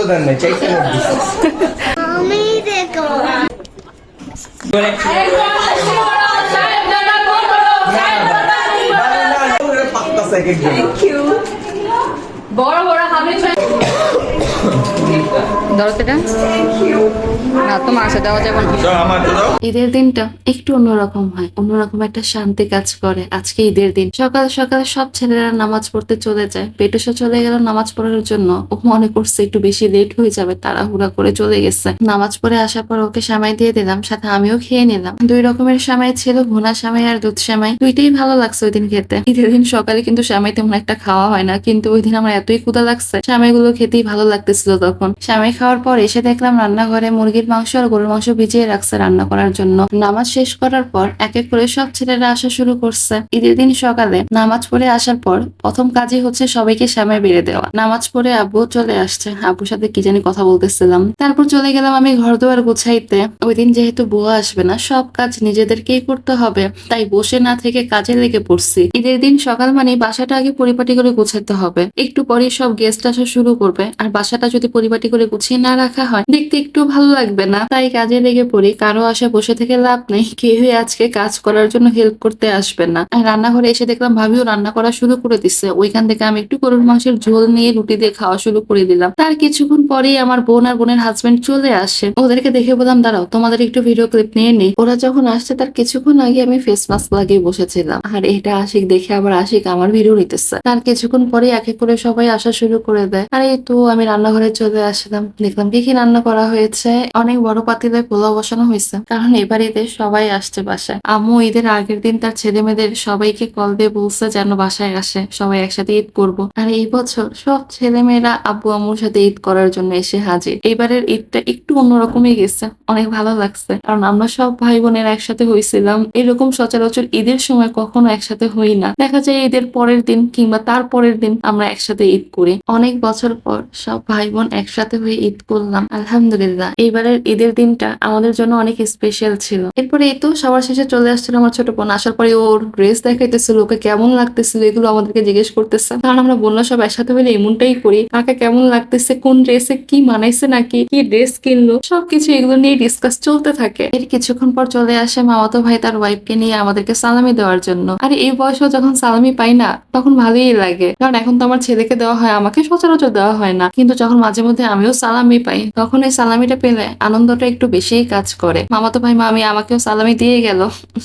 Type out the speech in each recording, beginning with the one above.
তো দেন নাই, চাইতে নোট দিছি। আমি দেখো বড় বড় হাবি দরজাটা না তোমার সাথে দেওয়া যাবে না। ঈদের দিনটা একটু অন্যরকম হয়, অন্যরকম একটা শান্তি কাজ করে। আজকে ঈদের দিন সকাল সকাল সব ছেলেরা নামাজ পড়তে চলে যায়। পেটুসা চলে গেল নামাজ পড়ার জন্য। ও মনে করছে একটু বেশি লেট হয়ে যাবে, তাড়াহুড়া করে চলে গেছে। নামাজ পড়ে আসার পর ওকে সেমাই দিয়ে দিলাম, সাথে আমিও খেয়ে নিলাম। 2 রকমের সেমাই ছিল, ভুনা সেমাই আর দুধ সেমাই। দুইটাই ভালো লাগছে ওই দিন খেতে। ঈদের দিন সকালে কিন্তু সেমাই তেমন একটা খাওয়া হয় না, কিন্তু ওই দিন আমার এতই ক্ষুধা লাগছে, সেমাই গুলো খেতেই ভালো লাগতেছিল। তখন সেমাই খাওয়ার পর এসে দেখলাম রান্নাঘরে মুরগির মাংস আর গরুর মাংস ভিজিয়ে রাখছে রান্না করার জন্য। নামাজ শেষ করার পর এক এক করে সব ছেলেরা আসা শুরু করছে। ঈদের দিন সকালে নামাজ পড়ে আসার পর প্রথম কাজই হচ্ছে সবাইকে সেমাই বেড়ে দেওয়া। নামাজ পড়ে আব্বু চলে আসছে, আব্বুর সাথে কি জানি কথা বলতেছিলাম। তারপর চলে গেলাম আমি ঘর দুয়ার গুছাইতে। ওই দিন যেহেতু বুয়া আসবে না, সব কাজ নিজেদেরকেই করতে হবে, তাই বসে না থেকে কাজে লেগে পড়ছি। ঈদের দিন সকাল মানে বাসাটা আগে পরিপাটি করে গুছাতে হবে, একটু পরে সব গেস্ট আসা শুরু করবে। আর বাসাটা যদি পরিপাটি করে গুছিয়ে না রাখা হয়, দেখতে একটু ভালো লাগবে না। তাই কাজে লেগে পড়ি, কারো আসে বসে থেকে লাভ নেই, কেউই আজকে কাজ করার জন্য হেল্প করতে আসবে না। আর রান্নাঘরে এসে দেখলাম ভাবিও রান্না করা শুরু করে দিচ্ছে। ওইখান থেকে আমি একটু গরুর মাংসের ঝোল নিয়ে রুটি দিয়ে খাওয়া শুরু করে দিলাম। তার কিছুক্ষণ পরেই আমার বোন আর বোনের হাজবেন্ড চলে আসে। ওদেরকে দেখে বললাম দাঁড়াও তোমাদের একটু ভিডিও ক্লিপ নিয়ে নেই। ওরা যখন আসছে তার কিছুক্ষণ আগে আমি ফেস মাস্ক লাগিয়ে বসেছিলাম, আর এটা আশিক দেখে আবার আশিক আমার ভিডিও নিতেছে। তার কিছুক্ষণ পরে এক এক করে সবাই আসা শুরু করে দেয়। আর এই তো আমি রান্নাঘরে চলে আসলাম, দেখলাম কি কি রান্না করা হয়েছে। অনেক বড় পাতিলে পোলাও বসানো হয়েছে, কারণ এবার ঈদে সবাই আসছে বাসায়। আম্মু ঈদের আগের দিন তার ছেলে মেয়েদের সবাইকে কল দিয়ে বলছে যেন বাসায় আসে, সবাই একসাথে ঈদ করবো। আর এই বছর সব ছেলে মেয়েরা আব্বু আম্মুর সাথে ঈদ করার জন্য এসে হাজির। এবারের ঈদটা একটু অন্যরকমই গেছে, অনেক ভালো লাগছে, কারণ আমরা সব ভাই বোনের একসাথে হয়েছিলাম। এরকম সচরাচর ঈদের সময় কখনো একসাথে হই না। দেখা যায় ঈদের পরের দিন কিংবা তার পরের দিন আমরা একসাথে ঈদ করি। অনেক বছর পর সব ভাই বোন একসাথে হয়ে ঈদ করলাম, আলহামদুলিল্লাহ। এইবারের ঈদের দিনটা আমাদের জন্য অনেক স্পেশাল ছিল। এরপরে এই তো সবার শেষে চলে আসছিল আমার ছোট বোন। আসার পরে ওর ড্রেস দেখাইতেছিল, ওকে কেমন লাগতেছিল এগুলো আমাদেরকে জিজ্ঞেস করতেছে, কারণ আমরা বোনরা সব একসাথে হলে এমনটাই করি, কাকে কেমন লাগতেছে, কোন ড্রেসে কি মানাইছে, নাকি কি ড্রেস কিনলো, সবকিছু এগুলো নিয়ে ডিসকাস চলতে থাকে। এর কিছুক্ষণ পর চলে আসে মামাতো ভাই তার ওয়াইফকে নিয়ে আমাদেরকে সালামি দেওয়ার জন্য। আর এই বয়সেও যখন সালামি পাই না, তখন ভালোই লাগে, কারণ এখন তো আমার ছেলেকে দেওয়া হয়, আমাকে সচরাচর দেওয়া হয় না, কিন্তু যখন মাঝে মধ্যে আমিও সালামি পাই, তখন এই সালামিটা পেলে আনন্দটা একটু বেশিই কাজ করে। মামাতো ভাই মামি আমাকেও সালামি দিয়ে গেল,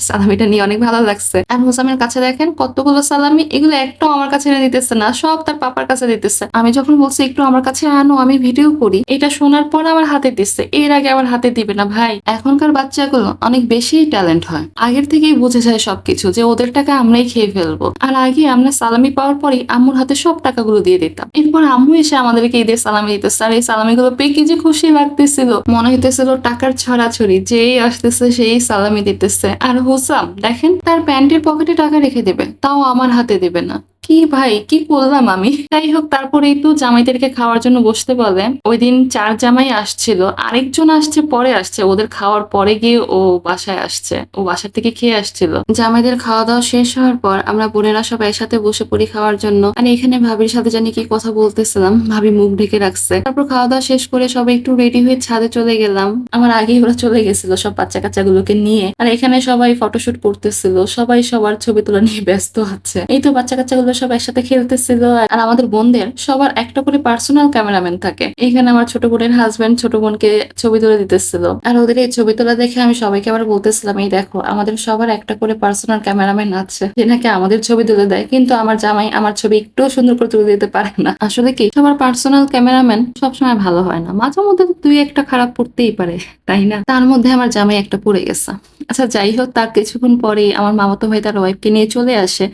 সালামিটা নিয়ে অনেক ভালো লাগছে। আর হুসামের কাছে দেখেন কতগুলো সালামি, এগুলো একটাও আমার কাছে এনে দিতেছে না, সব তার পাপার কাছে দিতেছে। আমি যখন বলছি একটু আমার কাছে আনো, আমি ভিডিও করি, এটা শোনার পর আমার হাতে দিচ্ছে, এর আগে আমার হাতে দিবে না। ভাই এখনকার বাচ্চাগুলো অনেক বেশি ট্যালেন্ট হয়, আগের থেকেই বুঝে যায় সবকিছু, যে ওদের টাকা আমরাই খেয়ে ফেলবো। আর আগে আমরা সালামি পাওয়ার পরই আম্মুর হাতে সব টাকাগুলো দিয়ে দিতাম। এরপর আম্মু এসে আমাদেরকে ঈদের সালামি দিতেছে, আর এই সালামিগুলো পেয়ে কি যে খুশি লাগতেছিল, মনে হইতেছিল টাকার ছড়াছড়ি, যেই আসতেছে সেই সালামি দিতেছে। আর হুসাম দেখেন তার প্যান্টের পকেটে টাকা রেখে দেবে, তাও আমার হাতে দেবে না। কি ভাই কি করলাম আমি। যাই হোক, তারপরেই তো জামাইদেরকে খাওয়ার জন্য বসতে বলে। ওই দিন 4 জামাই আসছিল, আরেকজন আসছে পরে আসছে, ওদের খাওয়ার পরে গিয়ে ও বাসায় আসছে, ও বাসা থেকে খেয়ে আসছিল। জামাইদের খাওয়া দাওয়া শেষ হওয়ার পর আমরা বোনেরা সব একসাথে বসে পড়ি খাওয়ার জন্য। আর এখানে ভাবির সাথে জানি কি কথা বলতেছিলাম, ভাবি মুখ ঢেকে রাখছে। তারপর খাওয়া দাওয়া শেষ করে সবাই একটু রেডি হয়ে ছাদে চলে গেলাম। আমার আগেই ওরা চলে গেছিল সব বাচ্চা কাচ্চা গুলোকে নিয়ে। আর এখানে সবাই ফটোশুট করতেছিল, সবাই সবার ছবি তোলা নিয়ে ব্যস্ত আছে। এই তো বাচ্চা কাচ্চা গুলো সব একসাথে খেলতেছিল। আর আমাদের বোনদের সবার একটা করে পার্সোনাল ক্যামেরাম্যান থাকে। এখানে আমার ছোট বোনের হাজবেন্ড ছোট বোনকে ছবি তুলে দিতেছিল। আর ওদের এই ছবি তোলা দেখে আমি সবাইকে আবার বলতেছিলাম, এই দেখো আমাদের সবার একটা করে পার্সোনাল ক্যামেরাম্যান আছে, যে নাকি আমাদের ছবি তুলে দেয়, কিন্তু আমার জামাই আমার ছবি একটু সুন্দর করে তুলে দিতে পারে না। আসলে কি সবার পার্সোনাল ক্যামেরাম্যান সবসময় ভালো হয় না, মাঝে মধ্যে 2-1টা খারাপ পড়তেই পারে, তাই না? তার মধ্যে আমার জামাই একটা পড়ে গেছে। আচ্ছা যাই হোক, তার কিছুক্ষণ পরে আমার মামাতো ভাই তার ওয়াইফকে নিয়ে চলে আসে।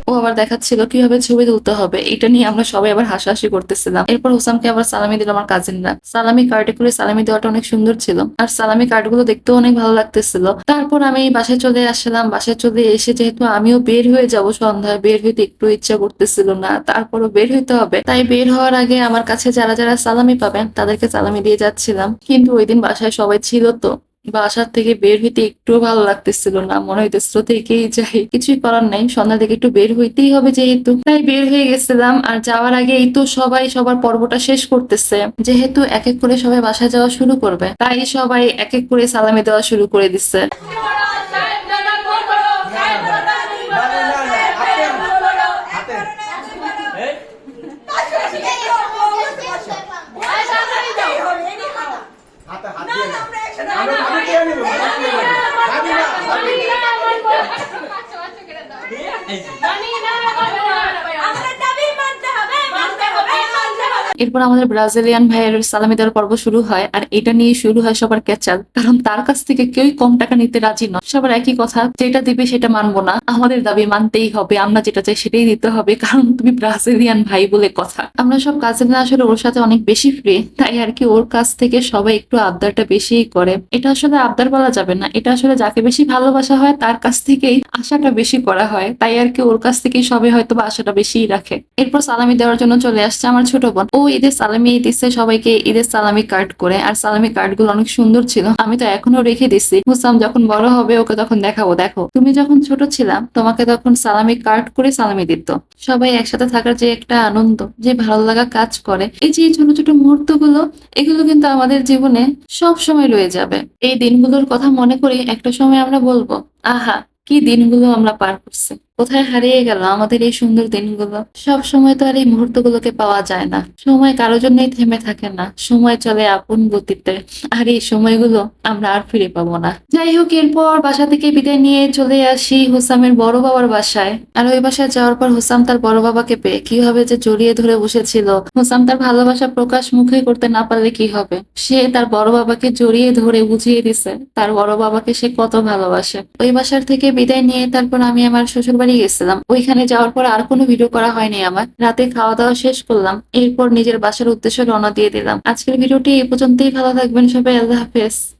ও আবার দেখাচ্ছিল কিভাবে ছবি তুলতে হবে, এটা নিয়ে আমরা সবাই আবার হাসাহাসি করতেছিলাম। এরপর হুসামকে আবার সালামি দিল আমার কাজিনরা। সালামি কার্ডে করে সালামি দেওয়াটা অনেক সুন্দর ছিল, আর সালামি কার্ডগুলো দেখতেও অনেক ভালো লাগতেছিল। তারপর আমি বাসায় চলে আসলাম। বাসায় চলে এসে যেহেতু আমিও বের হয়ে যাব সন্ধ্যায়, বের হইতে একটু ইচ্ছা করতেছিল না, তারপরও বের হইতে হবে, তাই বের হওয়ার আগে আমার কাছে যারা যারা সালামি পাবেন তাদেরকে সালামি দিয়ে যাচ্ছিলাম। কিন্তু ওই দিন বাসায় সবাই ছিল তো, বাসার থেকে বের হইতে একটু ভালো লাগতেছিল না, মনে হইতেছিল থেকেই যাই, কিছুই করার নাই, সন্ধ্যা থেকে একটু বের হইতেই হবে যেহেতু, তাই বের হয়ে গেছিলাম। আর যাওয়ার আগে এই তো সবাই সবার পর্বটা শেষ করতেছে, যেহেতু এক এক করে সবাই বাসায় যাওয়া শুরু করবে, তাই সবাই এক এক করে সালামি দেওয়া শুরু করে দিচ্ছে। এরপর আমাদের ব্রাজিলিয়ান ভাইয়ের সালামি দেওয়ার পর্ব শুরু হয়, আর এটা নিয়ে শুরু হয় সবার ক্যাচাল, কারণ তার কাছ থেকে কেউই কম টাকা নিতে রাজি নয়। সবার একই কথা, যেটা দিবে সেটা মানবো না, আমাদের দাবি মানতেই হবে, আমরা যেটা চাই সেটাই দিতে হবে, কারণ তুমি ব্রাজিলিয়ান ভাই বলে কথা। আমরা সব কাজিনরা আসলে ওর সাথে অনেক বেশি ফ্রি, তাই আর কি ওর কাছ থেকে সবাই একটু আবদারটা বেশিই করে। এটা আসলে আবদার বলা যাবে না, এটা আসলে যাকে বেশি ভালোবাসা হয় তার কাছ থেকেই আশাটা বেশি করা হয়, তাই আর কি ওর কাছ থেকেই সবাই হয়তো বা আশাটা বেশিই রাখে। এরপর সালামি দেওয়ার জন্য চলে আসছে আমার ছোট বোন। ও ঈদের সালামি দিচ্ছে সবাইকে, ঈদের সালামি কার্ড করে, আর সালামি কার্ড গুলো অনেক সুন্দর ছিল, আমি তো এখনো রেখে দিচ্ছি। হুসাম যখন বড় হবে ওকে তখন দেখাবো, দেখো তুমি যখন ছোট ছিলাম তোমাকে তখন সালামি কার্ড করে সালামি দিত। সবাই একসাথে থাকার যে একটা আনন্দ, যে ভালো লাগা কাজ করে, এই যে ছোট ছোট মুহূর্ত গুলো, এগুলো কিন্তু আমাদের জীবনে সব সময় রয়ে যাবে। এই দিনগুলোর কথা মনে করি একটা সময় আমরা বলবো, আহা কি দিনগুলো আমরা পার করছি, কোথায় হারিয়ে গেল আমাদের এই সুন্দর দিনগুলো। সব সময় তো আর এই মুহূর্তগুলোকে পাওয়া যায় না, সময় কারোর জন্যই থেমে থাকে না, সময় চলে আপন গতিতে, আর এই সময়গুলো আমরা আর ফিরে পাবো না। যাই হোক, এরপর বাসা থেকে বিদায় নিয়ে চলে আসি হুসামের বড় বাবার বাসায়। আর ওই বাসায় যাওয়ার পর হুসাম তার বড় বাবাকে পেয়ে কিভাবে যে জড়িয়ে ধরে বসেছিল। হুসাম তার ভালোবাসা প্রকাশ মুখে করতে না পারলে কি হবে, সে তার বড় বাবাকে জড়িয়ে ধরে বুঝিয়ে দিছে তার বড় বাবাকে সে কত ভালোবাসে। ওই বাসার থেকে বিদায় নিয়ে তারপর আমি আমার শ্বশুর বাড়ি গেছিলাম। ওইখানে যাওয়ার পর আর কোনো ভিডিও করা হয়নি আমার। রাতে খাওয়া দাওয়া শেষ করলাম, এরপর নিজের বাসার উদ্দেশ্যে রওনা দিয়ে দিলাম। আজকের ভিডিওটি এই পর্যন্তই, ভালো থাকবেন সবাই, আল্লাহ হাফেজ।